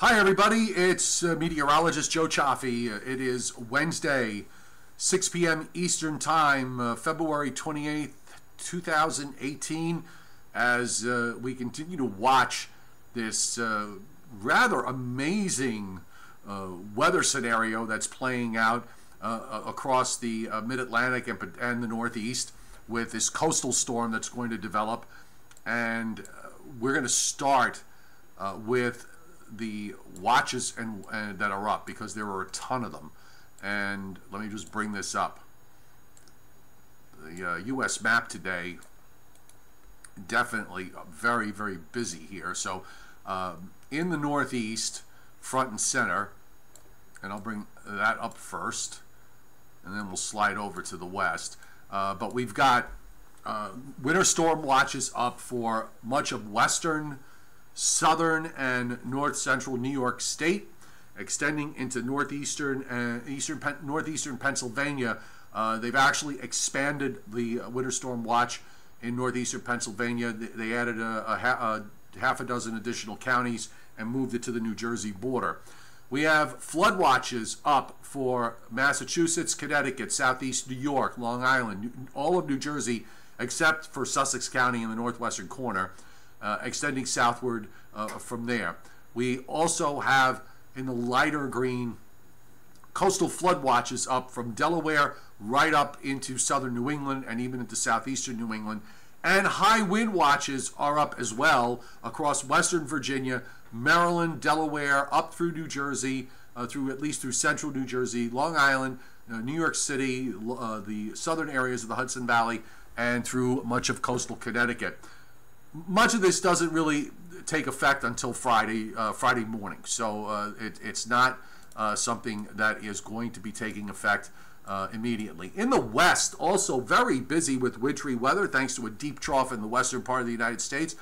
Hi everybody, it's meteorologist Joe Cioffi. It is Wednesday, 6 p.m. Eastern Time, February 28th, 2018, as we continue to watch this rather amazing weather scenario that's playing out across the mid-Atlantic and the Northeast with this coastal storm that's going to develop. And we're going to start with the watches and that are up, because there are a ton of them. And let me just bring this up. The U.S. map today, definitely very, very busy here. So in the Northeast, front and center, and I'll bring that up first, and then we'll slide over to the West. But we've got winter storm watches up for much of western, southern, and north central New York State, extending into northeastern Pennsylvania. They've actually expanded the winter storm watch in northeastern Pennsylvania. They added a half a dozen additional counties and moved it to the New Jersey border. We have flood watches up for Massachusetts, Connecticut, southeast New York, Long Island, all of New Jersey, except for Sussex County in the northwestern corner, extending southward from there. We also have, in the lighter green, coastal flood watches up from Delaware right up into southern New England and even into southeastern New England. And high wind watches are up as well across western Virginia, Maryland, Delaware, up through New Jersey, at least through central New Jersey, Long Island, New York City, the southern areas of the Hudson Valley, and through much of coastal Connecticut. Much of this doesn't really take effect until Friday morning, so it's not something that is going to be taking effect immediately. In the West, also very busy with wintry weather, thanks to a deep trough in the western part of the United States.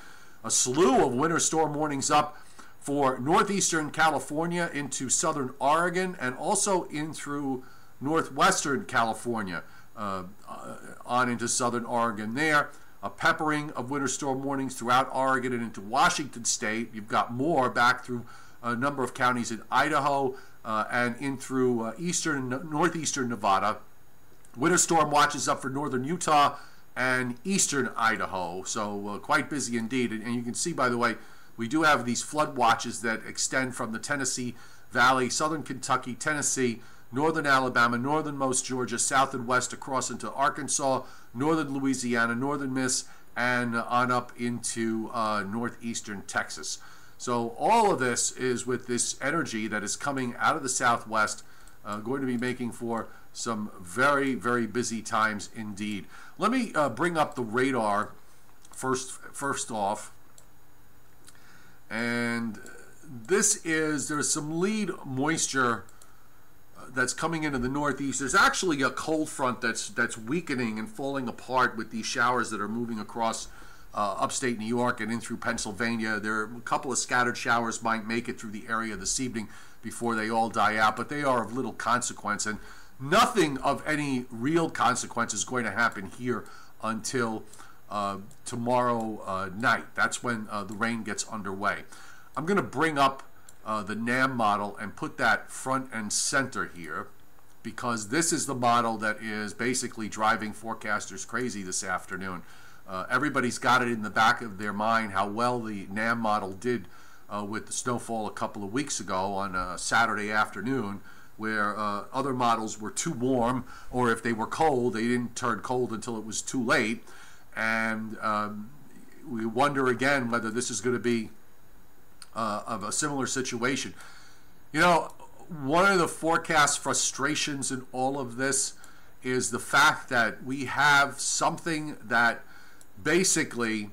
A slew of winter storm warnings up for northeastern California into southern Oregon, and also in through northwestern California on into southern Oregon there. A peppering of winter storm warnings throughout Oregon and into Washington State. You've got more back through a number of counties in Idaho and in through eastern and northeastern Nevada. Winter storm watches up for northern Utah and eastern Idaho. So quite busy indeed. And you can see, by the way, we do have these flood watches that extend from the Tennessee Valley, southern Kentucky, Tennessee, northern Alabama, northernmost Georgia, south and west across into Arkansas, northern Louisiana, northern Miss, and on up into northeastern Texas. So all of this is with this energy that is coming out of the southwest, going to be making for some very, very busy times indeed. Let me bring up the radar first off. And there's some lead moisture that's coming into the Northeast. There's actually a cold front that's weakening and falling apart with these showers that are moving across upstate New York and in through Pennsylvania. There are a couple of scattered showers might make it through the area this evening before they all die out, but they are of little consequence, and nothing of any real consequence is going to happen here until tomorrow night. That's when the rain gets underway. I'm going to bring up the NAM model and put that front and center here, because this is the model that is basically driving forecasters crazy this afternoon. Everybody's got it in the back of their mind how well the NAM model did with the snowfall a couple of weeks ago on a Saturday afternoon, where other models were too warm, or if they were cold, they didn't turn cold until it was too late. And we wonder again whether this is going to be of a similar situation. You know, one of the forecast frustrations in all of this is the fact that we have something that basically,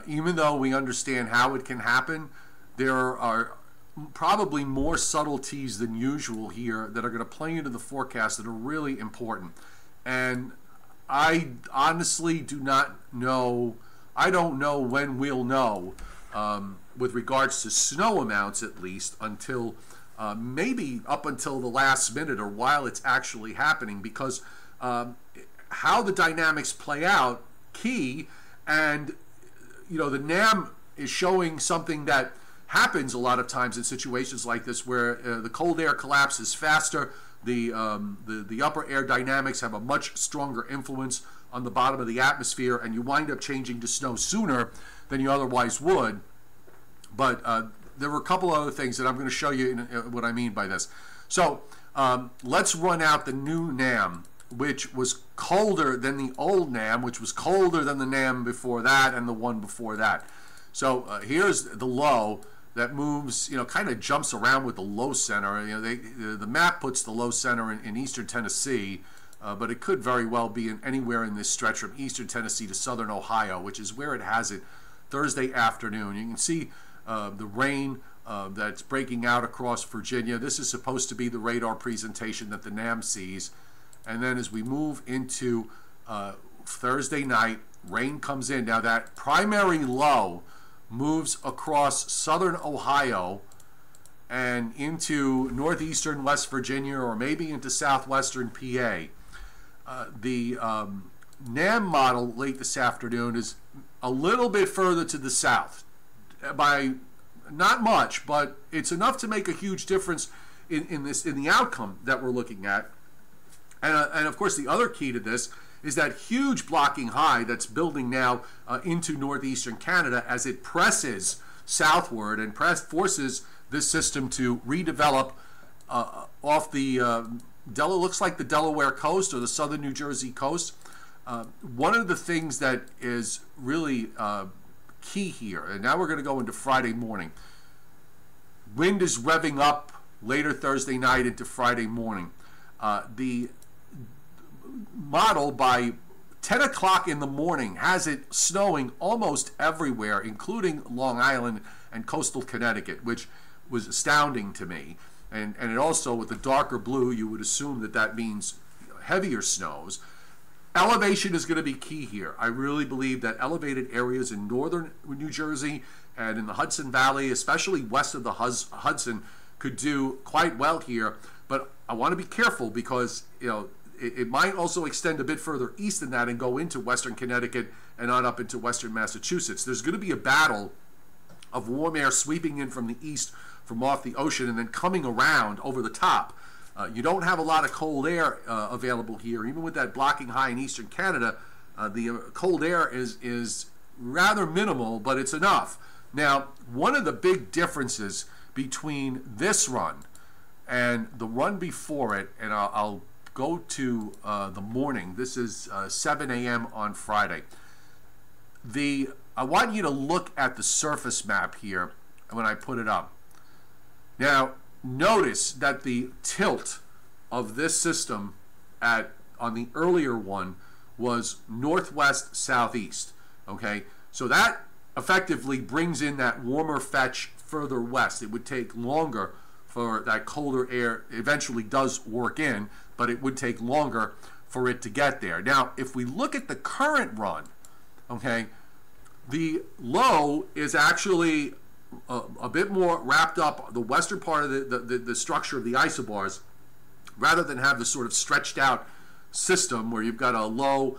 even though we understand how it can happen, there are probably more subtleties than usual here that are going to play into the forecast that are really important. And I honestly do not know. I don't know when we'll know with regards to snow amounts, at least until maybe up until the last minute or while it's actually happening, because how the dynamics play out key. And you know, the NAM is showing something that happens a lot of times in situations like this where the cold air collapses faster. The upper air dynamics have a much stronger influence on the bottom of the atmosphere, and you wind up changing to snow sooner than you otherwise would. But there were a couple other things that I'm going to show you what I mean by this. So let's run out the new NAM, which was colder than the old NAM, which was colder than the NAM before that and the one before that. So here's the low that moves, kind of jumps around with the low center. The map puts the low center in eastern Tennessee, but it could very well be anywhere in this stretch from eastern Tennessee to southern Ohio, which is where it has it Thursday afternoon. You can see the rain that's breaking out across Virginia. This is supposed to be the radar presentation that the NAM sees. And then as we move into Thursday night, rain comes in. Now that primary low moves across southern Ohio and into northeastern West Virginia, or maybe into southwestern PA. The NAM model late this afternoon is a little bit further to the south, by not much, but it's enough to make a huge difference in the outcome that we're looking at. And of course, the other key to this is that huge blocking high that's building now into northeastern Canada as it presses southward and forces this system to redevelop off the looks like the Delaware coast or the southern New Jersey coast. One of the things that is really key here, and now we're going to go into Friday morning. Wind is revving up later Thursday night into Friday morning. The model by 10 o'clock in the morning has it snowing almost everywhere, including Long Island and coastal Connecticut, which was astounding to me. And it also, with the darker blue, you would assume that that means heavier snows. Elevation is going to be key here. I really believe that elevated areas in northern New Jersey and in the Hudson Valley, especially west of the Hudson, could do quite well here. But I want to be careful because, it might also extend a bit further east than that and go into western Connecticut and on up into western Massachusetts. There's going to be a battle of warm air sweeping in from the east from off the ocean and then coming around over the top. You don't have a lot of cold air available here. Even with that blocking high in eastern Canada, the cold air is rather minimal, but it's enough. Now, one of the big differences between this run and the run before it, and I'll go to the morning. This is 7 a.m. on Friday. I want you to look at the surface map here when I put it up. Now, notice that the tilt of this system on the earlier one was northwest southeast. Okay, so that effectively brings in that warmer fetch further west. It would take longer for that colder air, eventually does work in, but it would take longer for it to get there. Now, if we look at the current run, okay, the low is actually a bit more wrapped up the western part of the structure of the isobars, rather than have the sort of stretched out system where you've got a low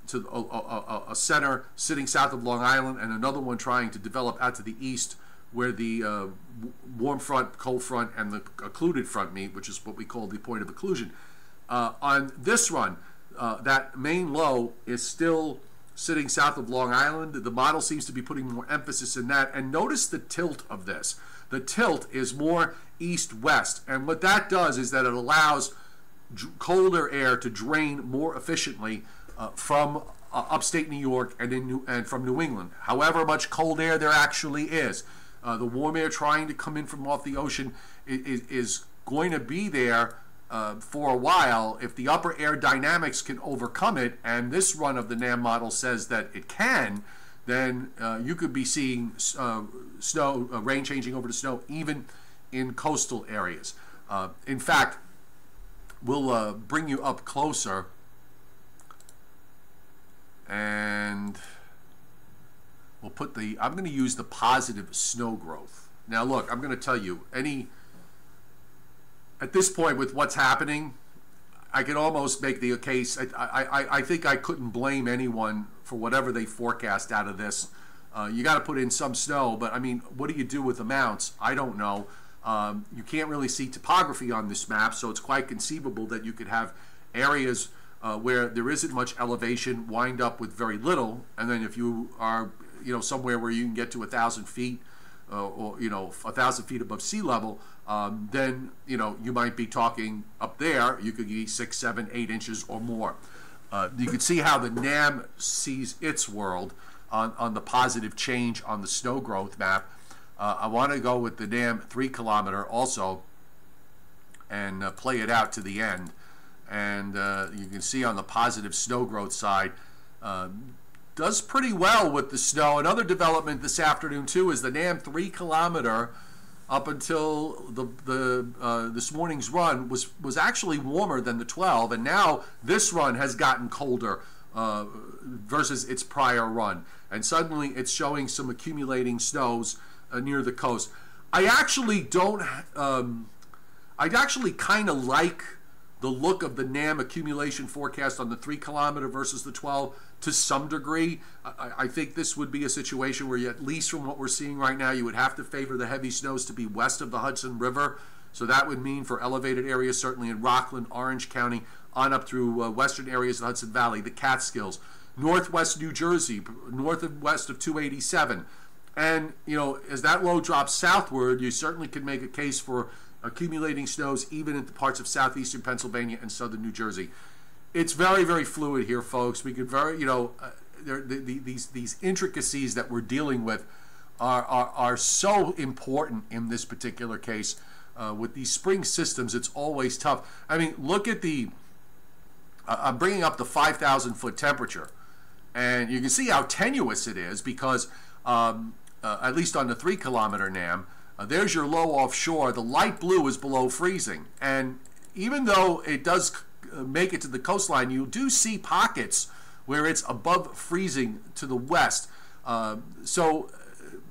to a center sitting south of Long Island and another one trying to develop out to the east, where the warm front, cold front, and the occluded front meet, which is what we call the point of occlusion. On this run, that main low is still sitting south of Long Island. The model seems to be putting more emphasis in that. And notice the tilt of this. The tilt is more east-west. And what that does is that it allows colder air to drain more efficiently from upstate New York and from New England. However much cold air there actually is. The warm air trying to come in from off the ocean is going to be there for a while if the upper air dynamics can overcome it, and this run of the NAM model says that it can, then you could be seeing rain changing over to snow even in coastal areas. In fact, we'll bring you up closer and we'll put I'm going to use the positive snow growth. Now look, I'm going to tell you, at this point with what's happening, I can almost make the case, I think I couldn't blame anyone for whatever they forecast out of this You got to put in some snow, but I mean, what do you do with amounts? I don't know. You can't really see topography on this map, so it's quite conceivable that you could have areas where there isn't much elevation wind up with very little, and then if you are, you know, somewhere where you can get to 1,000 feet or, you know, 1,000 feet above sea level, then, you know, you might be talking up there, you could be 6, 7, 8 inches or more. You can see how the NAM sees its world on the positive change on the snow growth map. I want to go with the NAM 3 kilometer also and play it out to the end. And you can see on the positive snow growth side, does pretty well with the snow. Another development this afternoon too is the NAM 3 kilometer up until this morning's run was actually warmer than the 12, and now this run has gotten colder versus its prior run, and suddenly it's showing some accumulating snows near the coast. I actually don't. I'd actually kind of like the look of the NAM accumulation forecast on the 3 kilometer versus the 12 to some degree. I think this would be a situation where, you, at least from what we're seeing right now, you would have to favor the heavy snows to be west of the Hudson River. So that would mean for elevated areas, certainly in Rockland, Orange County, on up through western areas of the Hudson Valley, the Catskills, northwest New Jersey, north and west of 287. And, you know, as that low drops southward, you certainly could make a case for accumulating snows even in the parts of southeastern Pennsylvania and southern New Jersey. It's very, very fluid here, folks. We could very, you know, these intricacies that we're dealing with are so important in this particular case. With these spring systems, it's always tough. I mean, look at the, I'm bringing up the 5,000 foot temperature, and you can see how tenuous it is because, at least on the 3 kilometer NAM, there's your low offshore. The light blue is below freezing. And even though it does make it to the coastline, you do see pockets where it's above freezing to the west. So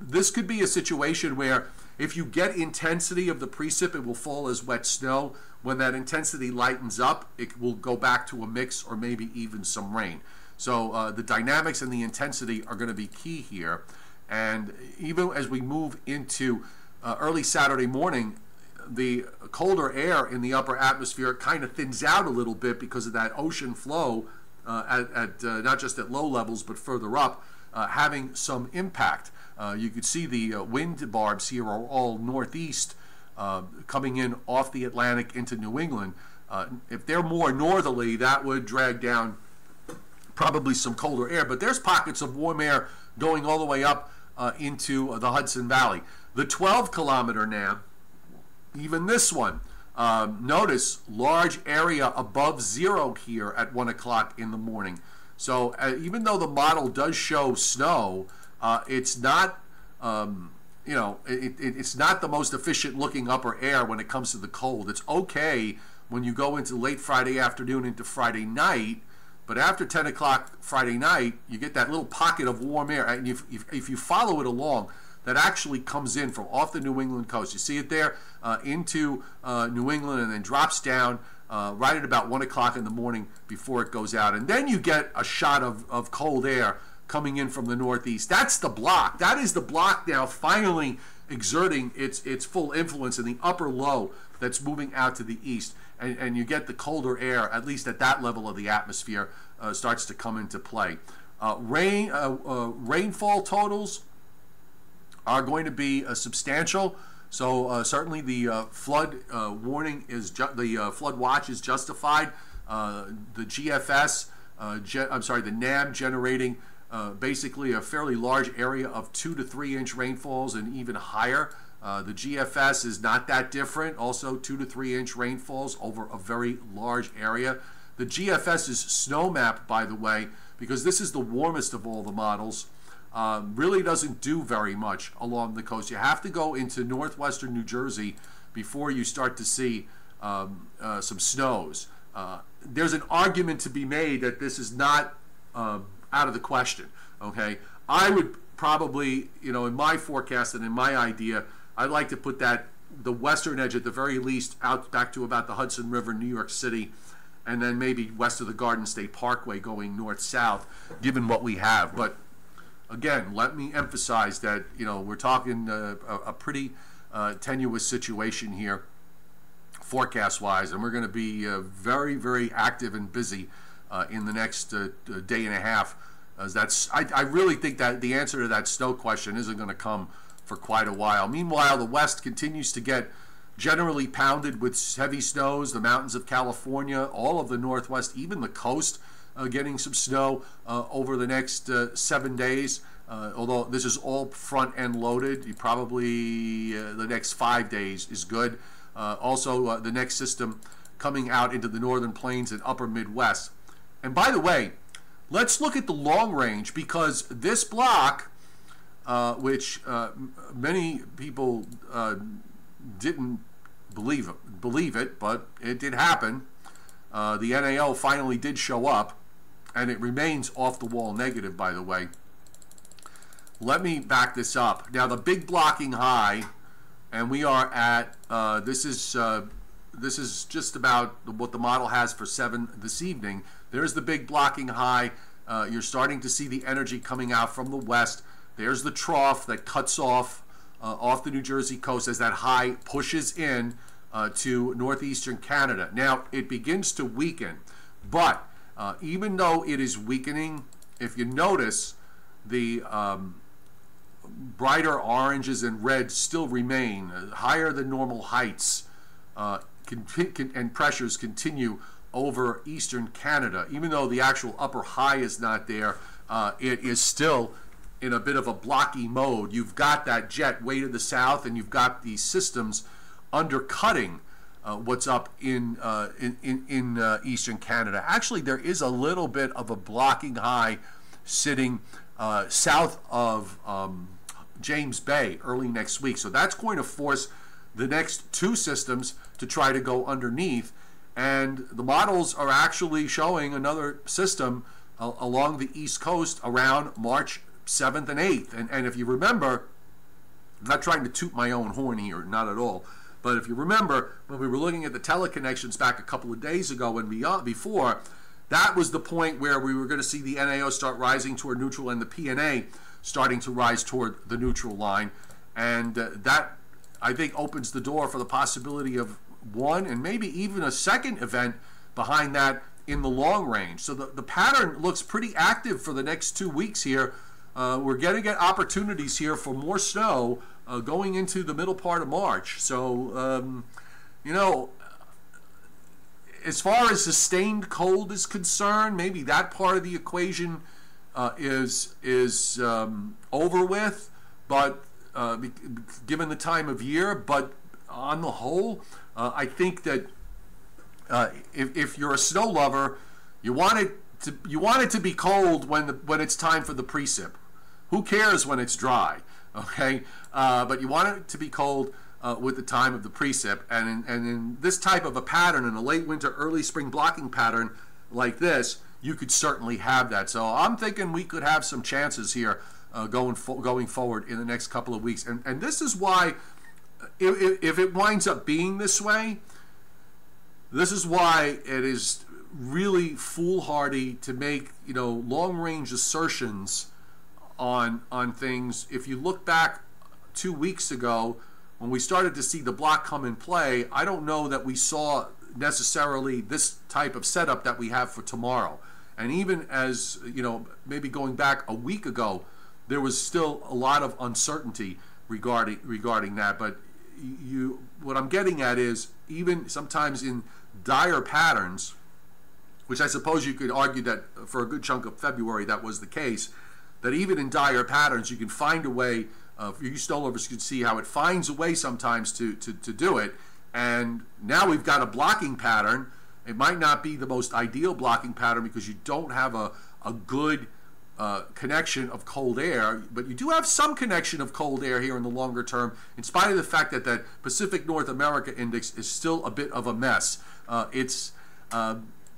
this could be a situation where if you get intensity of the precip, it will fall as wet snow. When that intensity lightens up, it will go back to a mix or maybe even some rain. So the dynamics and the intensity are going to be key here. And even as we move into early Saturday morning, the colder air in the upper atmosphere kind of thins out a little bit because of that ocean flow at not just at low levels but further up, having some impact. You could see the wind barbs here are all northeast coming in off the Atlantic into New England. If they're more northerly, that would drag down probably some colder air, but there's pockets of warm air going all the way up into the Hudson Valley. The 12 kilometer NAM, even this one, notice large area above zero here at 1 o'clock in the morning. So even though the model does show snow, it's not, you know, it's not the most efficient looking upper air when it comes to the cold. It's okay when you go into late Friday afternoon into Friday night, but after 10 o'clock Friday night, you get that little pocket of warm air, and if you follow it along, that actually comes in from off the New England coast. You see it there into New England and then drops down right at about 1 o'clock in the morning before it goes out. And then you get a shot of cold air coming in from the northeast. That's the block. That is the block now finally exerting its full influence in the upper low that's moving out to the east. And you get the colder air, at least at that level of the atmosphere, starts to come into play. Rainfall totals are going to be substantial. So certainly the flood warning is the flood watch is justified. The GFS, the NAM generating basically a fairly large area of 2 to 3 inch rainfalls and even higher. The GFS is not that different, also 2 to 3 inch rainfalls over a very large area. The GFS is snow map, by the way, because this is the warmest of all the models. Really doesn't do very much along the coast. You have to go into northwestern New Jersey before you start to see some snows. There's an argument to be made that this is not out of the question. Okay, I would probably, you know, in my forecast and in my idea, I'd like to put that the western edge at the very least out back to about the Hudson River, New York City, and then maybe west of the Garden State Parkway going north-south, given what we have. But again, let me emphasize that, we're talking a pretty tenuous situation here, forecast-wise, and we're going to be very, very active and busy in the next day and a half. I really think that the answer to that snow question isn't going to come for quite a while. Meanwhile, the West continues to get generally pounded with heavy snows. The mountains of California, all of the Northwest, even the coast, getting some snow over the next 7 days. Although this is all front-end loaded, you probably the next 5 days is good. Also, the next system coming out into the northern plains and upper Midwest. And by the way, let's look at the long range, because this block, which many people didn't believe it, but it did happen. The NAO finally did show up, and it remains off the wall negative, by the way. Let me back this up. Now, the big blocking high, and we are at this is just about what the model has for 7 this evening. There's the big blocking high. You're starting to see the energy coming out from the west. There's the trough that cuts off the New Jersey coast as that high pushes in to northeastern Canada. Now, it begins to weaken, but even though it is weakening, if you notice, the brighter oranges and reds still remain. Higher than normal heights and pressures continue over eastern Canada. Even though the actual upper high is not there, it is still in a bit of a blocky mode. You've got that jet way to the south, and you've got these systems undercutting what's up in eastern Canada. Actually, there is a little bit of a blocking high sitting south of James Bay early next week. So that's going to force the next 2 systems to try to go underneath. And the models are actually showing another system along the East Coast around March 7th and 8th. And if you remember, I'm not trying to toot my own horn here, not at all. But if you remember, when we were looking at the teleconnections back a couple of days ago and before, that was the point where we were going to see the NAO start rising toward neutral and the PNA starting to rise toward the neutral line. And that, I think, opens the door for the possibility of one and maybe even a second event behind that in the long range. So the pattern looks pretty active for the next 2 weeks here. We're going to get opportunities here for more snow going into the middle part of March. So, as far as sustained cold is concerned, maybe that part of the equation is over with, but given the time of year. But on the whole, I think that if you're a snow lover, you want it to be cold when it's time for the precip. Who cares when it's dry? Okay, but you want it to be cold with the time of the precip, and in this type of a pattern, in a late winter, early spring blocking pattern like this, you could certainly have that. So I'm thinking we could have some chances here going forward in the next couple of weeks, and this is why, if it winds up being this way, this is why it is really foolhardy to make long-range assertions on things. If you look back 2 weeks ago when we started to see the block come in play, I don't know that we saw necessarily this type of setup that we have for tomorrow. And even as maybe going back a week ago, there was still a lot of uncertainty regarding that. But what I'm getting at is, even sometimes in dire patterns, which I suppose you could argue that for a good chunk of February that was the case, that even in dire patterns you can find a way, you snow lovers can see how it finds a way sometimes to do it. And now we've got a blocking pattern. It might not be the most ideal blocking pattern because you don't have a good connection of cold air, but you do have some connection of cold air here in the longer term, in spite of the fact that that Pacific North America index is still a bit of a mess.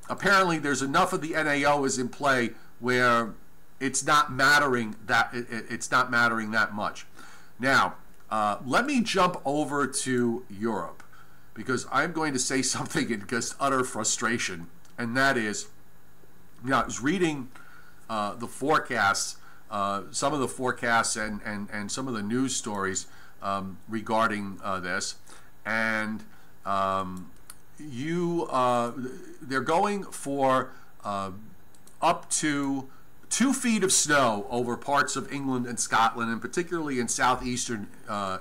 Apparently there's enough of the NAO is in play where it's not mattering that much. Now, let me jump over to Europe, because I'm going to say something in just utter frustration, and that is, I was reading the forecasts some of the forecasts and some of the news stories regarding this. And they're going for up to 2 feet of snow over parts of England and Scotland, and particularly in southeastern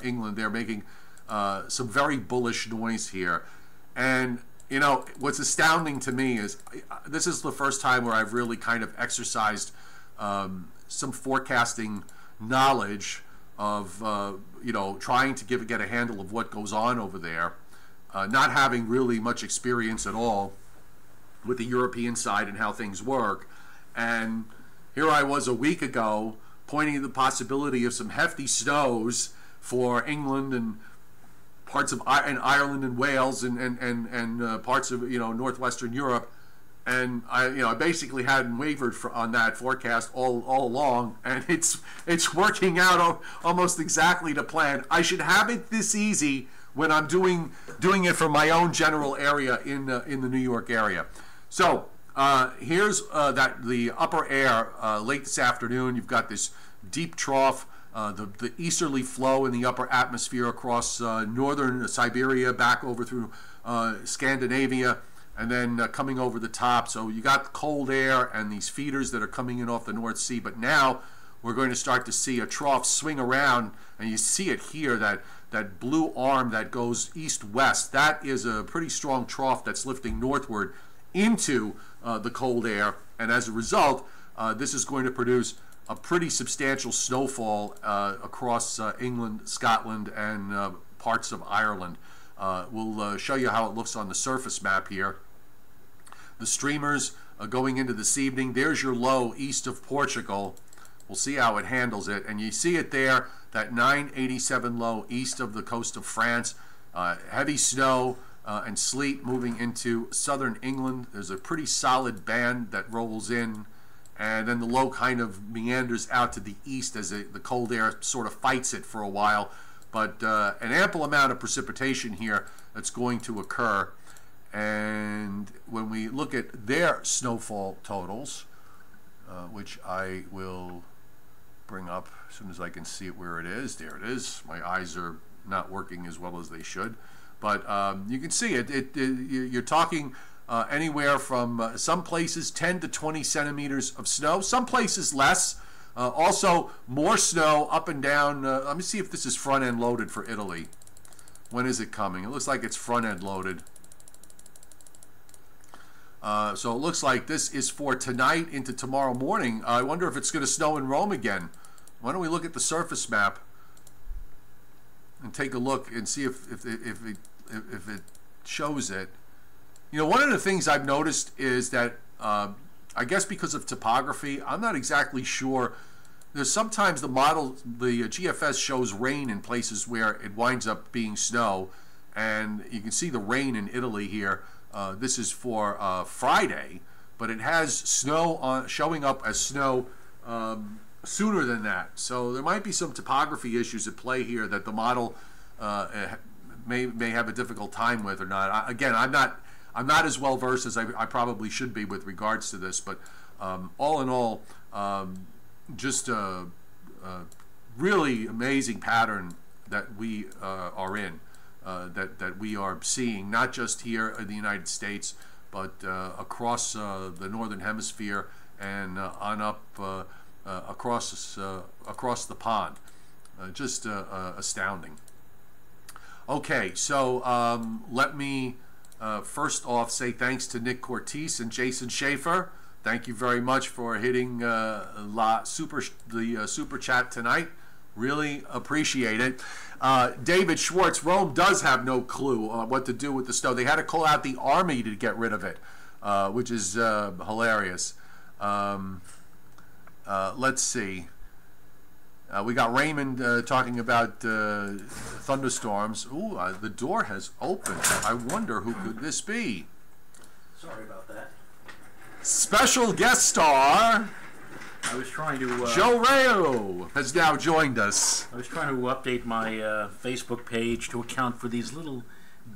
England. They're making some very bullish noise here. And you know, what's astounding to me is this is the first time where I've really kind of exercised some forecasting knowledge of you know, trying to get a handle of what goes on over there, not having really much experience at all with the European side and how things work. And here I was a week ago pointing to the possibility of some hefty snows for England and parts of Ireland and Wales and parts of, you know, northwestern Europe. And I basically hadn't wavered on that forecast all along, and it's working out almost exactly to plan. I should have it this easy when I'm doing it for my own general area in the New York area. So here's the upper air late this afternoon. You've got this deep trough, the easterly flow in the upper atmosphere across northern Siberia, back over through Scandinavia, and then coming over the top. So you got cold air and these feeders that are coming in off the North Sea. But now we're going to start to see a trough swing around, and you see it here, that blue arm that goes east-west. That is a pretty strong trough that's lifting northward into the cold air, and as a result, this is going to produce a pretty substantial snowfall across England, Scotland, and parts of Ireland. We'll show you how it looks on the surface map here. The streamers going into this evening. There's your low east of Portugal. We'll see how it handles it. And you see it there, that 987 low east of the coast of France. Heavy snow and sleet moving into southern England. There's a pretty solid band that rolls in. And then the low kind of meanders out to the east as the cold air sort of fights it for a while. But an ample amount of precipitation here that's going to occur. And when we look at their snowfall totals, which I will bring up as soon as I can see it where it is. There it is. My eyes are not working as well as they should. But you can see it. You're talking anywhere from some places 10 to 20 centimeters of snow, some places less. Also, more snow up and down. Let me see if this is front-end loaded for Italy. When is it coming? It looks like it's front-end loaded. So it looks like this is for tonight into tomorrow morning. I wonder if it's going to snow in Rome again. Why don't we look at the surface map and take a look and see if it shows it. You know, one of the things I've noticed is that I guess because of topography, I'm not exactly sure. There's sometimes the GFS shows rain in places where it winds up being snow, and you can see the rain in Italy here. This is for Friday, but it has snow showing up as snow sooner than that. So there might be some topography issues at play here that the model may have a difficult time with or not. Again, I'm not as well versed as I probably should be with regards to this, but all in all, just a really amazing pattern that we are in, that we are seeing, not just here in the United States, but across the Northern Hemisphere and on up across the pond. Just astounding. Okay, so let me first off say thanks to Nick Cortese and Jason Schaefer. Thank you very much for hitting the super chat tonight. Really appreciate it. David Schwartz, Rome does have no clue what to do with the snow. They had to call out the army to get rid of it, which is hilarious. Let's see. We got Raymond talking about thunderstorms. Ooh, the door has opened. I wonder who could this be? Sorry about that. Special guest star. I was trying to... Joe Rayo has now joined us. I was trying to update my Facebook page to account for these little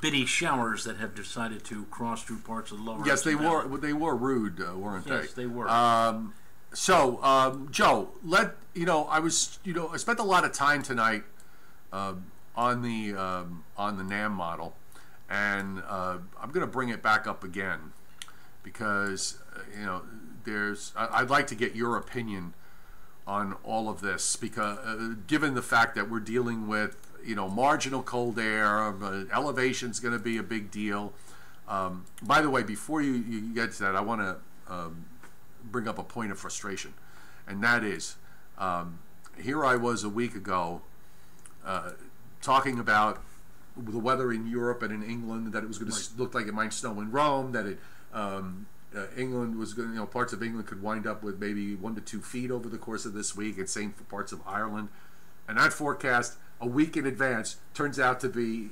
bitty showers that have decided to cross through parts of the lower... Yes, they were rude, weren't they? Yes, they were. Joe, I spent a lot of time tonight on the NAM model, and I'm going to bring it back up again because I'd like to get your opinion on all of this, because given the fact that we're dealing with marginal cold air, elevation's going to be a big deal. By the way, before you get to that, I want to bring up a point of frustration, and that is, here I was a week ago talking about the weather in Europe and in England, that it was going to look like it might snow in Rome, that England was going to, parts of England could wind up with maybe 1 to 2 feet over the course of this week, and same for parts of Ireland. And that forecast a week in advance turns out to be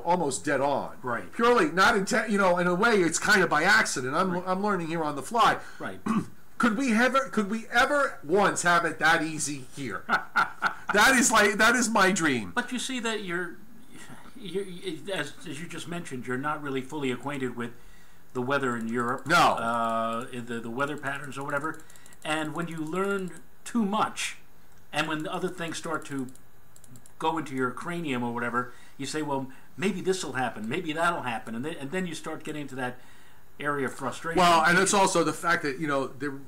almost dead on. Right. Purely not in a way it's kind of by accident. I'm learning here on the fly. Right. Could we ever once have it that easy here? That is my dream. But you see that you're as you just mentioned, you're not really fully acquainted with the weather in Europe. No. The weather patterns or whatever. And when you learn too much, and when other things start to go into your cranium or whatever, you say, well, maybe this will happen, maybe that'll happen, and then you start getting into that area of frustration. Well, and it's also the fact that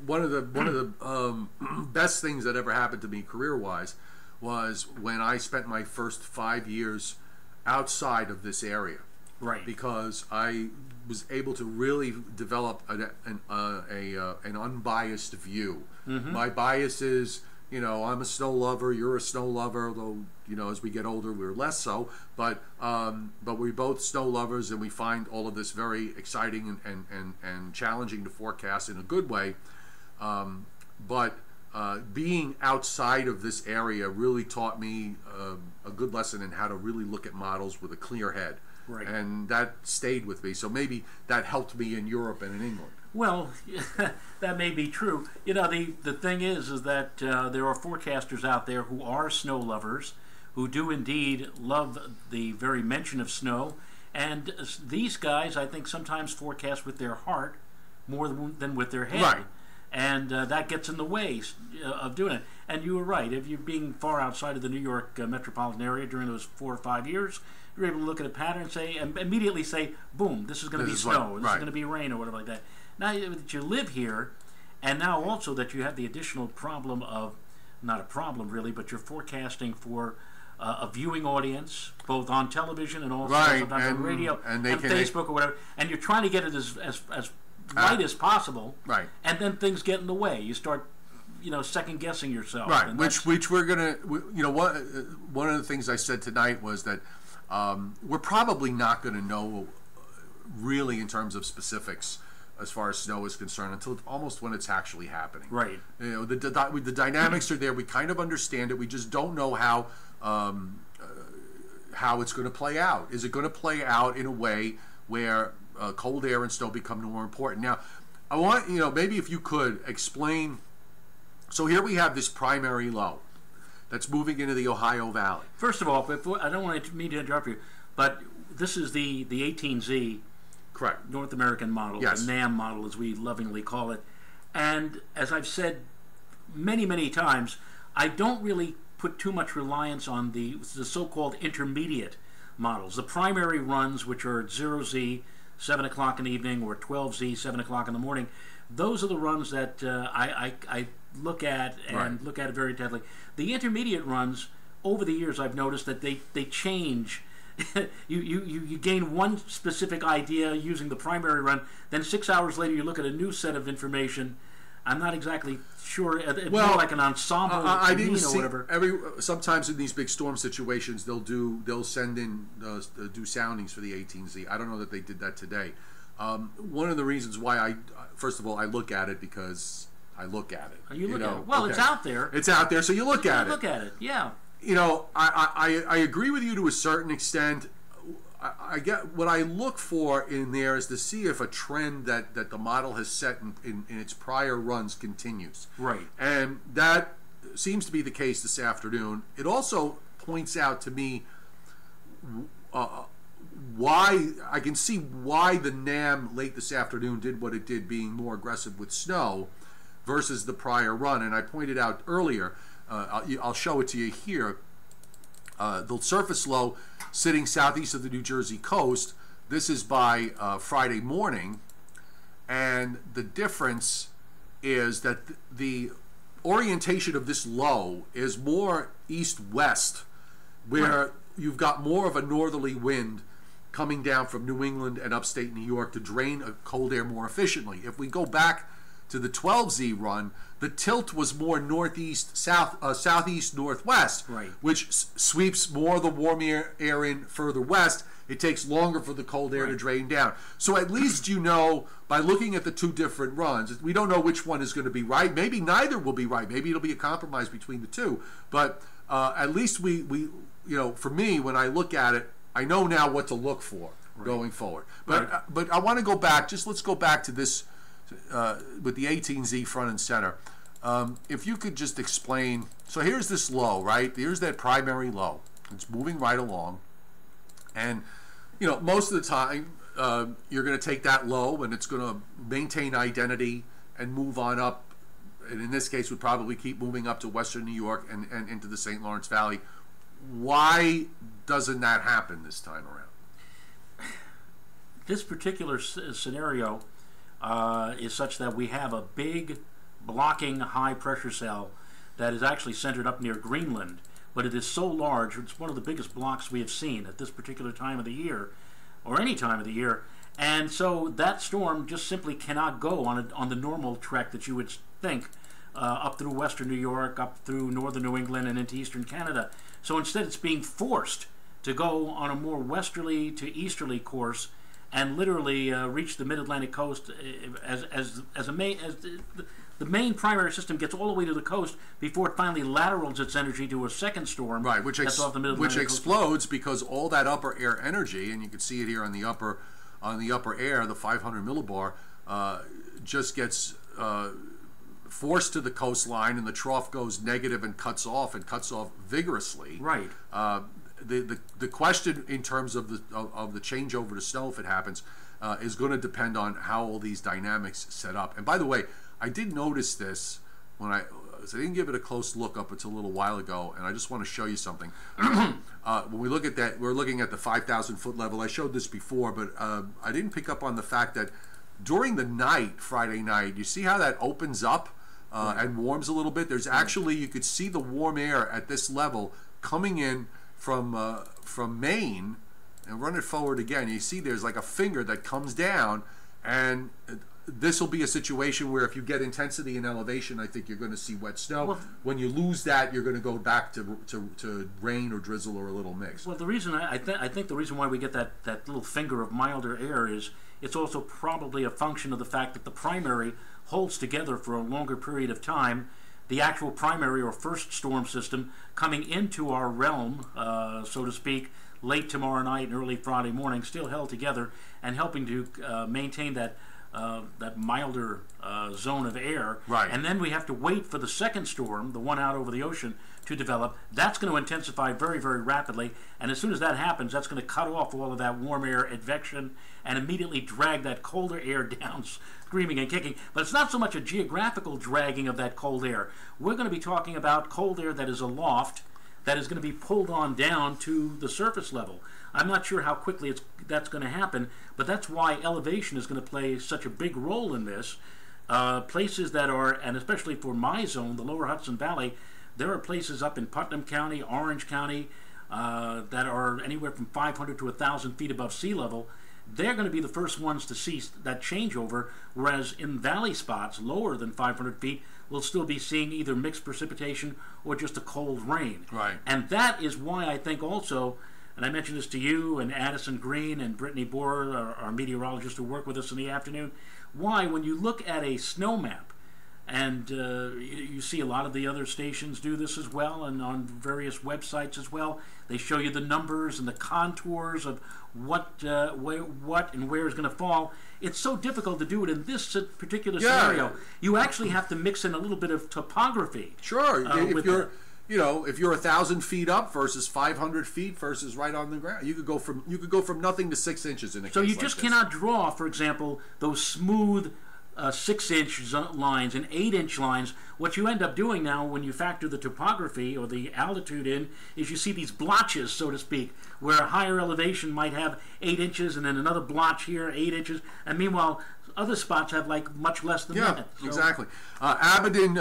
one of the best things that ever happened to me career-wise was when I spent my first 5 years outside of this area. Right. Because I was able to really develop an unbiased view. Mm-hmm. My bias is, I'm a snow lover, you're a snow lover, although, as we get older, we're less so. But we're both snow lovers, and we find all of this very exciting and challenging to forecast in a good way. But being outside of this area really taught me a good lesson in how to really look at models with a clear head. Right. And that stayed with me. So maybe that helped me in Europe and in England. Well, that may be true. The thing is that there are forecasters out there who are snow lovers, who do indeed love the very mention of snow. And these guys, I think, sometimes forecast with their heart more than with their head. Right. And that gets in the way of doing it. And you were right. If you're being far outside of the New York metropolitan area during those 4 or 5 years, you're able to look at a pattern and immediately say, boom, this is going to be snow, this is going to be rain, or whatever like that. Now that you live here, and now also that you have the additional problem of, not a problem really, but you're forecasting for a viewing audience, both on television and also sometimes on radio and Facebook or whatever, and you're trying to get it as right as possible, right? And then things get in the way. You start, second guessing yourself, right? Which we're gonna, one of the things I said tonight was that we're probably not going to know really in terms of specifics as far as snow is concerned until almost when it's actually happening. Right. The dynamics are there. We kind of understand it. We just don't know how it's going to play out. Is it going to play out in a way where cold air and snow become more important? Now, I want, maybe if you could explain. So here we have this primary low that's moving into the Ohio Valley. First of all, I don't want to mean to interrupt you, but this is the 18Z, correct, North American model, yes, the NAM model as we lovingly call it. And as I've said many, many times, I don't really put too much reliance on the so-called intermediate models. The primary runs, which are 0Z, 7 o'clock in the evening, or 12Z, 7 o'clock in the morning, those are the runs that I look at and look at it very intently. The intermediate runs, over the years, I've noticed that they change. you gain one specific idea using the primary run, then 6 hours later you look at a new set of information. I'm not exactly sure. It's more like an ensemble I didn't see or whatever. Sometimes in these big storm situations, they'll send in do soundings for the 18Z. I don't know that they did that today. One of the reasons why first of all, I look at it because I look at it. You look at it. Well, okay. It's out there. It's out there, so you look at it. Look at it, yeah. I agree with you to a certain extent. I get what I look for in there is to see if a trend that the model has set in its prior runs continues. Right. And that seems to be the case this afternoon. It also points out to me why I can see why the NAM late this afternoon did what it did, being more aggressive with snow versus the prior run. And I pointed out earlier, I'll show it to you here, the surface low sitting southeast of the New Jersey coast. This is by Friday morning, and the difference is that the orientation of this low is more east-west, where you've got more of a northerly wind coming down from New England and upstate New York to drain cold air more efficiently. If we go back to the 12Z run, the tilt was more northeast, southeast, northwest, which sweeps more of the warm air in further west. It takes longer for the cold air to drain down. So at least you know, by looking at the two different runs, we don't know which one is going to be right. Maybe neither will be right. Maybe it'll be a compromise between the two. But at least we for me, when I look at it, I know now what to look for going forward. But I want to go back. Let's go back to this with the 18Z front and center. If you could just explain. So here's this low, right? Here's that primary low. It's moving right along, and most of the time you're going to take that low and it's going to maintain identity and move on up. And in this case, would probably keep moving up to western New York and into the St. Lawrence Valley. Why doesn't that happen this time around? This particular scenario is such that we have a big blocking high pressure cell that is actually centered up near Greenland, but it is so large, it's one of the biggest blocks we have seen at this particular time of the year, or any time of the year, and so that storm just simply cannot go on the normal trek that you would think up through western New York, up through northern New England, and into eastern Canada. So instead it's being forced to go on a more westerly to easterly course and literally reach the mid-Atlantic coast the main primary system gets all the way to the coast before it finally laterals its energy to a second storm. Right, which explodes because all that upper air energy, and you can see it here on the upper air, the 500 millibar, just gets forced to the coastline, and the trough goes negative and cuts off vigorously. Right. The question in terms of the changeover to snow, if it happens, is going to depend on how all these dynamics set up. And by the way, I did notice this when I didn't give it a close look up until a little while ago, and I just want to show you something. When we look at that, we're looking at the 5,000 foot level. I showed this before, but I didn't pick up on the fact that during the night, Friday night, you see how that opens up and warms a little bit? There's actually, you could see the warm air at this level coming in from Maine, and run it forward again. You see there's like a finger that comes down, and this will be a situation where if you get intensity and elevation, I think you're going to see wet snow. Well, when you lose that, you're going to go back to rain or drizzle or a little mix. Well, the reason I think the reason why we get that little finger of milder air is it's also probably a function of the fact that the primary holds together for a longer period of time. The actual primary or first storm system coming into our realm, so to speak, late tomorrow night and early Friday morning, still held together and helping to maintain that milder zone of air. Right. And then we have to wait for the second storm, the one out over the ocean, to develop. That's going to intensify very, very rapidly. And as soon as that happens, that's going to cut off all of that warm air advection and immediately drag that colder air down, screaming and kicking. But it's not so much a geographical dragging of that cold air. We're going to be talking about cold air that is aloft, that is going to be pulled on down to the surface level. I'm not sure how quickly that's going to happen, but that's why elevation is going to play such a big role in this. Places that are, and especially for my zone, the lower Hudson Valley, there are places up in Putnam County, Orange County, that are anywhere from 500 to 1,000 feet above sea level. They're going to be the first ones to see that changeover, whereas in valley spots lower than 500 feet, we'll still be seeing either mixed precipitation or just a cold rain. Right. And that is why I think also, and I mentioned this to you and Addison Green and Brittany Bohr, our meteorologist who work with us in the afternoon, why when you look at a snow map, and you see a lot of the other stations do this as well, and on various websites as well, they show you the numbers and the contours of what and where is going to fall. It's so difficult to do it in this particular scenario. You actually have to mix in a little bit of topography. Sure, if you're 1,000 feet up versus 500 feet versus right on the ground, you could go from nothing to 6 inches in a case So you like just this. cannot draw, for example, those smooth 6-inch lines and 8-inch lines. What you end up doing now when you factor the topography or the altitude in is you see these blotches, so to speak, where a higher elevation might have 8 inches and then another blotch here, 8 inches, and meanwhile other spots have like much less than that. Yeah, exactly. Abedin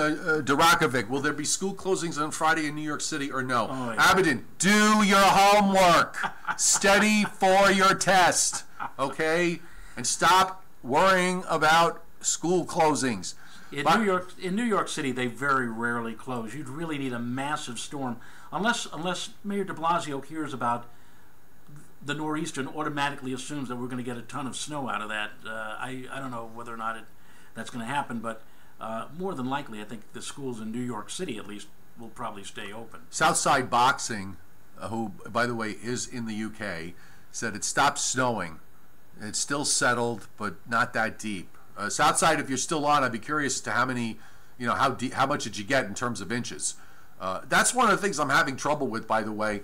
Durakovic, will there be school closings on Friday in New York City or no? Oh, yeah. Abedin, do your homework. Study for your test, okay? And stop worrying about school closings. In New York City, they very rarely close. You'd really need a massive storm, unless Mayor de Blasio hears about the nor'easter and automatically assumes that we're going to get a ton of snow out of that. I don't know whether or not that's going to happen, but more than likely, I think the schools in New York City, at least, will probably stay open. Southside Boxing, who, by the way, is in the UK, said it stopped snowing. It's still settled, but not that deep. Southside, if you're still on, I'd be curious as to how many, how much did you get in terms of inches? That's one of the things I'm having trouble with, by the way.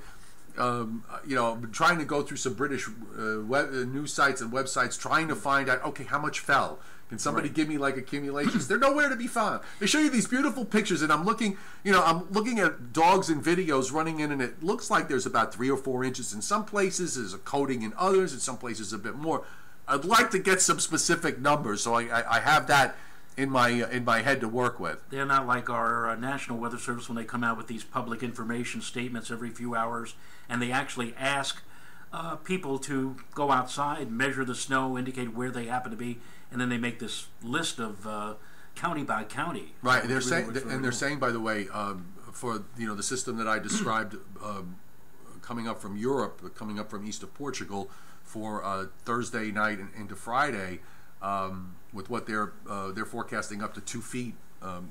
I've been trying to go through some British news sites and websites trying to find out, okay, how much fell? Can somebody give me like accumulations? They're nowhere to be found. They show you these beautiful pictures, and I'm looking at dogs and videos running in, and it looks like there's about 3 or 4 inches in some places. There's a coating in others. In some places, a bit more. I'd like to get some specific numbers, so I have that in my head to work with. They're not like our National Weather Service when they come out with these public information statements every few hours, and they actually ask people to go outside, measure the snow, indicate where they happen to be, and then they make this list of county by county. Right. They're saying, by the way, for the system that I described coming up from Europe, coming up from east of Portugal for Thursday night and into Friday. With what they're forecasting up to 2 feet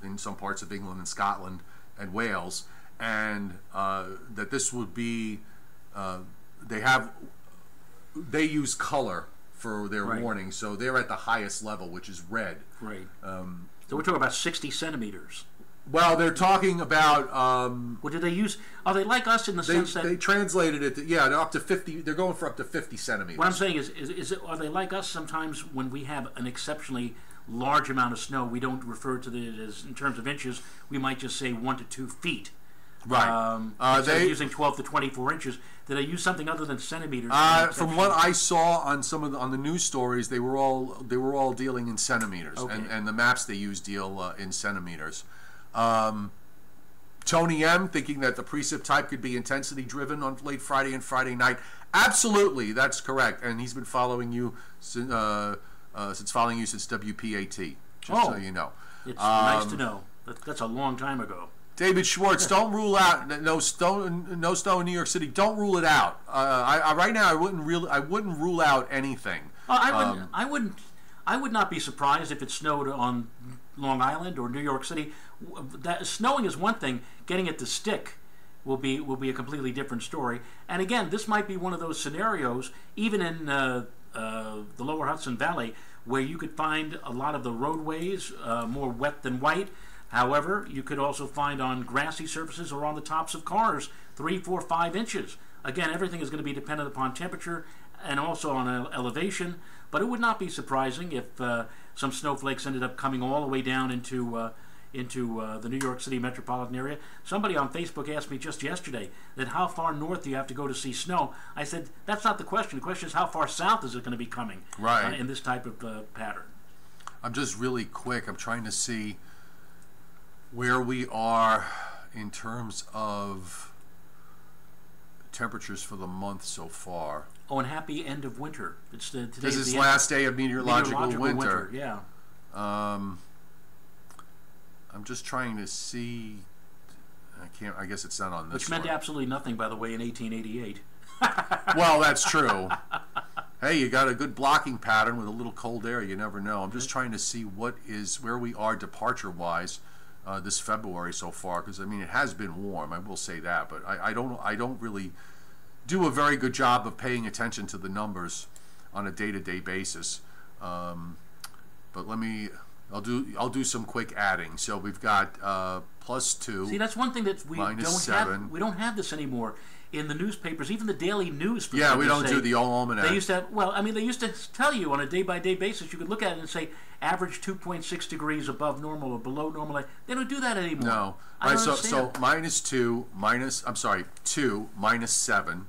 in some parts of England and Scotland and Wales, and that this would be they use color for their warning, so they're at the highest level, which is red. Right. So we're talking about 60 centimeters. Well, they're talking about. What do they use? Are they like us in the sense that they translated it? They're up to 50. They're going for up to 50 centimeters. What I'm saying are they like us sometimes when we have an exceptionally large amount of snow? We don't refer to it as in terms of inches. We might just say 1 to 2 feet. Right. Instead of using 12 to 24 inches. Did they use something other than centimeters? From what I saw on on the news stories, they were all dealing in centimeters, okay. and the maps they use deal in centimeters. Tony M. thinking that the precip type could be intensity driven on late Friday and Friday night. Absolutely, that's correct. And he's been following you since WPAT. Just so you know. It's nice to know. That's a long time ago. David Schwartz, don't rule out no snow in New York City. Don't rule it out. Right now, I wouldn't rule out anything. I would not be surprised if it snowed on Long Island or New York City. That snowing is one thing. Getting it to stick will be a completely different story. And again, this might be one of those scenarios, even in the lower Hudson Valley, where you could find a lot of the roadways more wet than white. However, you could also find on grassy surfaces or on the tops of cars 3, 4, 5 inches. Again, everything is going to be dependent upon temperature and also on elevation. But it would not be surprising if some snowflakes ended up coming all the way down into the New York City metropolitan area. Somebody on Facebook asked me just yesterday that how far north do you have to go to see snow? I said, that's not the question. The question is how far south is it going to be coming in this type of pattern. I'm just really quick. I'm trying to see where we are in terms of temperatures for the month so far. Oh, and happy end of winter. This is last day of meteorological winter. Yeah. I'm just trying to see. I guess it's not on this. Which meant absolutely nothing, by the way, in 1888. Well, that's true. Hey, you got a good blocking pattern with a little cold air. You never know. I'm just trying to see where we are departure-wise this February so far, because I mean it has been warm. I will say that, but I don't really do a very good job of paying attention to the numbers on a day-to-day basis. But let me I'll do some quick adding. So we've got +2. See, that's one thing that we don't -7. have. We don't have this anymore in the newspapers, even the daily news. Yeah, we don't do the almanac. They used to have, well, I mean, they used to tell you on a day-by-day basis. You could look at it and say average 2.6 degrees above normal or below normal. They don't do that anymore. No. Right, so -2 I'm sorry, 2 -7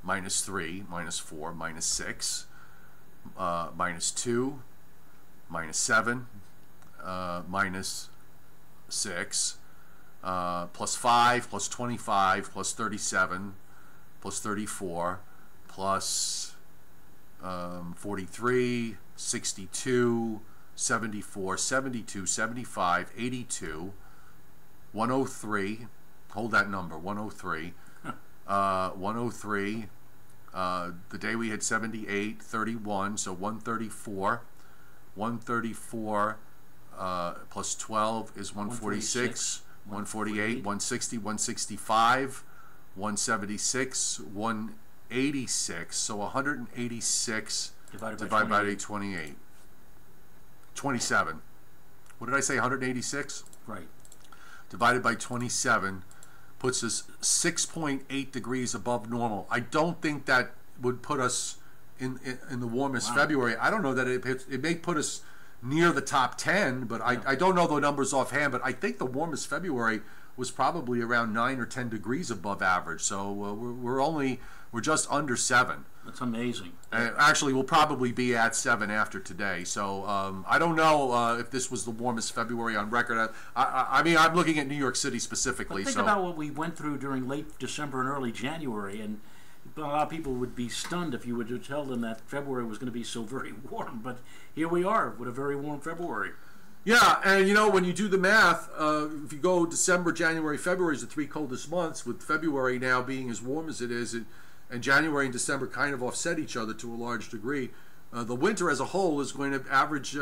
-3 -4 -6 -2 -7 -6 +5 +25 +37 +34 +43 62 74 72 75 82 103. Hold that number, 103. 103. The day we had 78, 31, so 134. 134 +12 is 146. 148, 160, 165, 176, 186. So 186 divided by 28. 27. What did I say? 186? Right. Divided by 27 puts us 6.8 degrees above normal. I don't think that would put us in the warmest February. I don't know that it may put us near the top 10, but I don't know the numbers offhand, but I think the warmest February was probably around 9 or 10 degrees above average. So we're just under 7. That's amazing. And actually, we'll probably be at 7 after today. So I don't know if this was the warmest February on record. I mean, I'm looking at New York City specifically. But think about what we went through during late December and early January, and a lot of people would be stunned if you were to tell them that February was going to be so very warm. But here we are with a very warm February. Yeah, and you know, when you do the math, if you go December, January, February is the 3 coldest months, with February now being as warm as it is, and January and December kind of offset each other to a large degree. The winter as a whole is going to average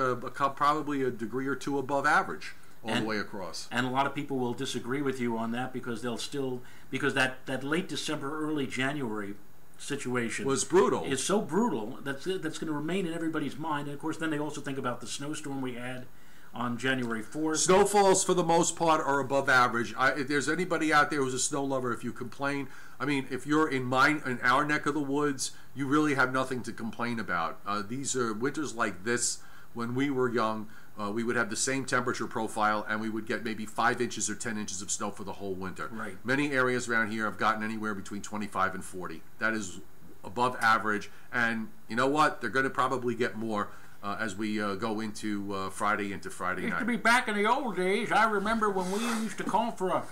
probably a degree or 2 above average all the way across. And a lot of people will disagree with you on that because that late December, early January situation was brutal. It's so brutal that's going to remain in everybody's mind. And of course, then they also think about the snowstorm we had on January 4th. Snowfalls, for the most part, are above average. If there's anybody out there who's a snow lover, if you complain, I mean, if you're in our neck of the woods, you really have nothing to complain about. These are winters like this. When we were young, we would have the same temperature profile, and we would get maybe 5 inches or 10 inches of snow for the whole winter. Right. Many areas around here have gotten anywhere between 25 and 40. That is above average, and you know what? They're going to probably get more as we go into Friday night. Used to be back in the old days. I remember when we used to call for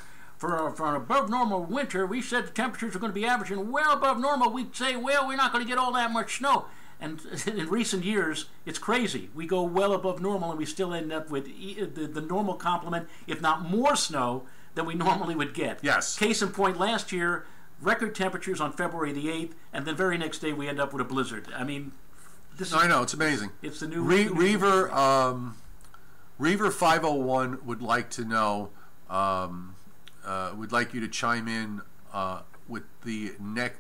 an above normal winter. We said the temperatures were going to be averaging well above normal. We'd say, well, we're not going to get all that much snow. And in recent years, it's crazy. We go well above normal, and we still end up with the normal complement, if not more snow than we normally would get. Yes. Case in point, last year, record temperatures on February the 8th, and the very next day we end up with a blizzard. I mean, I know, it's amazing. It's the new Reaver 501 would like to know, would like you to chime in with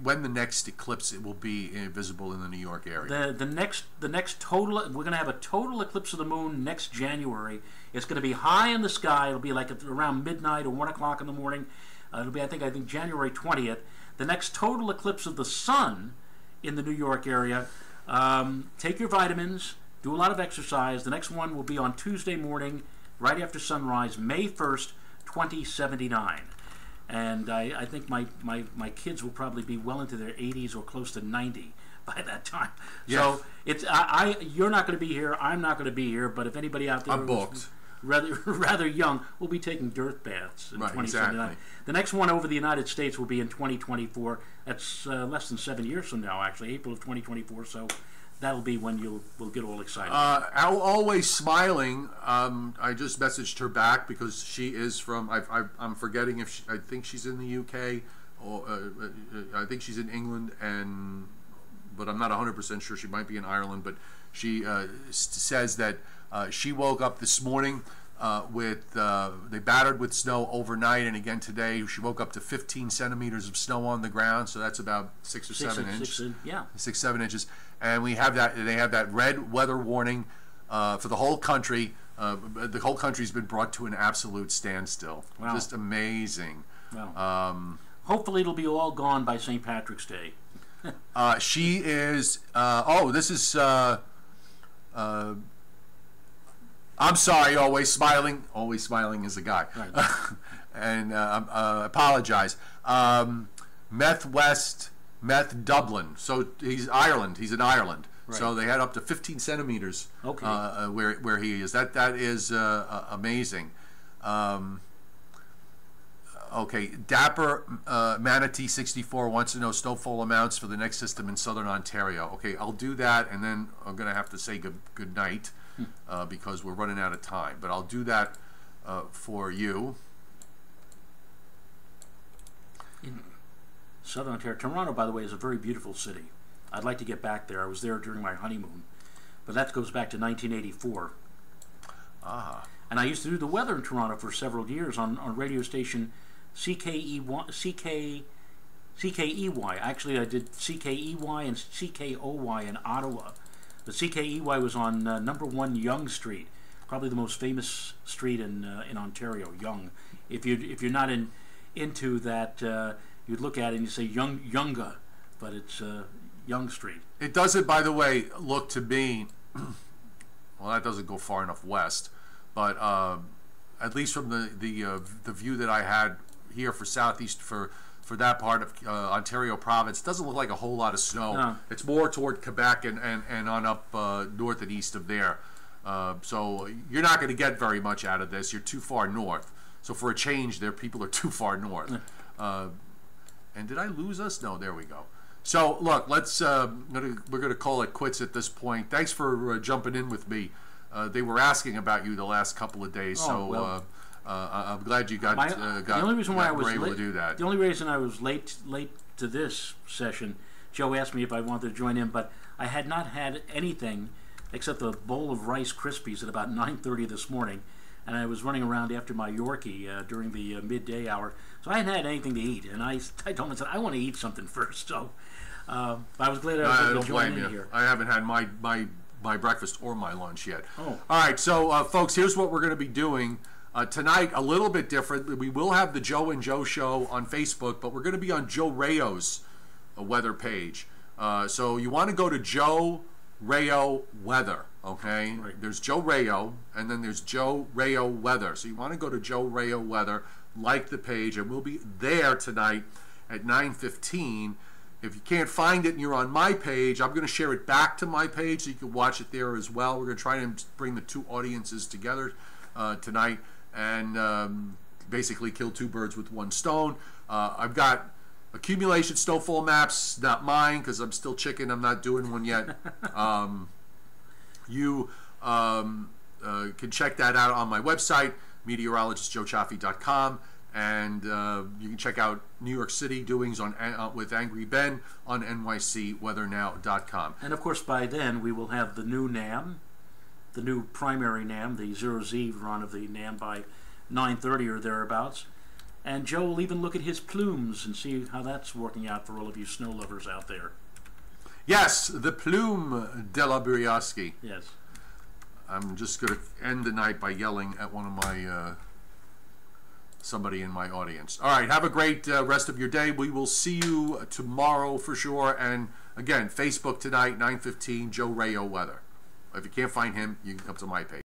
when the next eclipse will be visible in the New York area. The next total, we're going to have a total eclipse of the moon next January. It's going to be high in the sky. It'll be like around midnight or 1 o'clock in the morning. It'll be I think January 20th. The next total eclipse of the sun in the New York area. Take your vitamins, do a lot of exercise. The next one will be on Tuesday morning, right after sunrise, May 1st, 2079. And I think my kids will probably be well into their 80s or close to 90 by that time. Yes. So it's you're not going to be here. I'm not going to be here. But if anybody out there I'm booked. Rather young, we'll be taking dirt baths in 2079. Exactly. The next one over the United States will be in 2024. That's less than 7 years from now, actually, April of 2024. So that'll be when we'll get all excited. Always smiling. I just messaged her back because she is from. I'm forgetting if I think she's in the UK or I think she's in England, but I'm not 100% sure. She might be in Ireland, but she says that she woke up this morning they battered with snow overnight, and again today she woke up to 15 centimeters of snow on the ground, so that's about 6 or 7 inches. 6-7 inches, and we have that. They have that red weather warning for the whole country the whole country's been brought to an absolute standstill. Wow. Just amazing. Well, hopefully it'll be all gone by St. Patrick's Day. She is. This is. I'm sorry. Always smiling. Always smiling is a guy. Right. And apologize. Meth West, Meth Dublin. So he's Ireland. He's in Ireland. Right. So they had up to 15 centimeters. Okay. Where he is. That is amazing. Okay, Dapper Manatee 64 wants to know snowfall amounts for the next system in southern Ontario. Okay, I'll do that, and then I'm going to have to say good night because we're running out of time. But I'll do that for you. In southern Ontario, Toronto, by the way, is a very beautiful city. I'd like to get back there. I was there during my honeymoon, but that goes back to 1984. Ah. And I used to do the weather in Toronto for several years on radio station CKEY. Actually, I did CKEY and CKOY in Ottawa. The CKEY was on number 1 Yonge Street, probably the most famous street in Ontario. Yonge. If you're not into that, you'd look at it and you say Yonga, but it's Yonge Street. It doesn't, by the way, look to me. Well, that doesn't go far enough west, but at least from the view that I had here for southeast for that part of Ontario province, it doesn't look like a whole lot of snow. No. It's more toward Quebec and on up north and east of there. So you're not going to get very much out of this. You're too far north. So for a change, there people are too far north. And did I lose us? No, there we go. So look, let's we're gonna call it quits at this point. Thanks for jumping in with me. They were asking about you the last couple of days, I'm glad you got the only reason why I was able to do that. The only reason I was late to this session, Joe asked me if I wanted to join in, but I had not had anything except a bowl of Rice Krispies at about 9:30 this morning, and I was running around after my Yorkie during the midday hour, so I hadn't had anything to eat. And I told him, I want to eat something first. So I was glad I was able to join in here. I haven't had my breakfast or my lunch yet. Oh. All right, so folks, here's what we're going to be doing. Tonight, a little bit different. We will have the Joe and Joe show on Facebook, but we're going to be on Joe Rayo's weather page. So you want to go to Joe Rayo Weather, okay? Right. There's Joe Rayo, and then there's Joe Rayo Weather. So you want to go to Joe Rayo Weather, like the page, and we'll be there tonight at 9:15. If you can't find it and you're on my page, I'm going to share it back to my page so you can watch it there as well. We're going to try and bring the two audiences together tonight and basically kill two birds with one stone. I've got accumulation snowfall maps, not mine because I'm still chicken. I'm not doing one yet. You can check that out on my website, meteorologistjoechaffee.com. And you can check out New York City doings on with Angry Ben on nycweathernow.com. And of course, by then we will have the new NAM, the new primary NAM, the 0Z run of the NAM by 9:30 or thereabouts. And Joe will even look at his plumes and see how that's working out for all of you snow lovers out there. Yes, the plume de la Brioschi. Yes. I'm just going to end the night by yelling at one of my somebody in my audience. All right, have a great rest of your day. We will see you tomorrow for sure. And again, Facebook tonight, 9:15, Joe Rayo Weather. If you can't find him, you can come to my page.